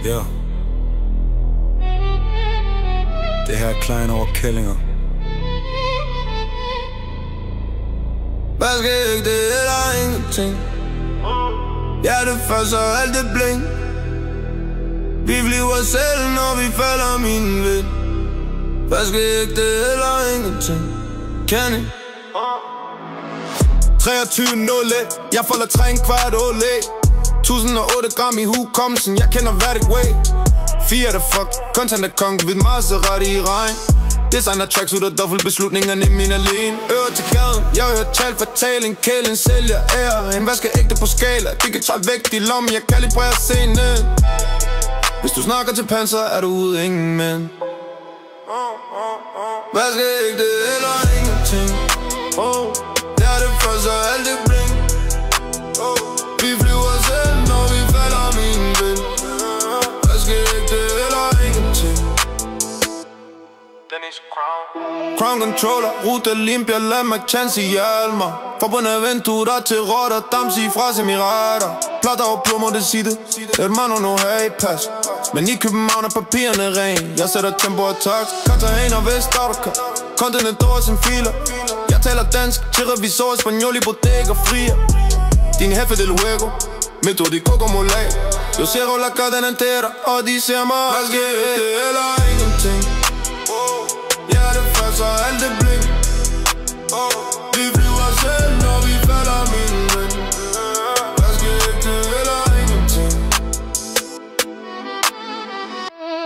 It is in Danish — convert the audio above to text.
Ja. Det her er Klein over Kællinger. Hvad skal ikke, det er der ingenting. Hjertet først og alt det blink. Vi bliver selv, når vi falder, min ven. Hvad skal ikke, det er der ingenting. Kenny 23.01. Jeg folder 3/4 ole. 1008 gram i hukommelsen. Jeg kender Verdict Way. 4 the fuck. Content er kongen ved Maserati i regn. Designer tracks ud af dobbeltbeslutningerne min alene. Ører til gaden. Jeg hører tal fortaling. Kælen sælger ære. En vaskeægte på skala. Det kan tage væk i lommen. Jeg kalibrerer scenen. Hvis du snakker til panser, er du ude ingen mænd. Hvad skal ikke, det er der ingenting. Det er det første og alt det blink. Vi flyver selv, når vi falder, min ven. Hvad skal ikke, det er der ingenting. Crown controller, Rute Olympia, lad mig chance i Alma. Fra Buenaventura til Rotterdam, sig fra Emirater. Platter og plummer, det siger det. Hermano, no hey pass. Men i København er papirerne ren. Jeg sætter tempo og takt. Cartagena, Vestarka. Contenedor som filer. Jeg taler dansk, til revisor, spanjol i bodega fria. Din jefe del luego, metodico como ley. Yo cierro la cadena entera, og de ser mig. Hvad skal det eller ingenting.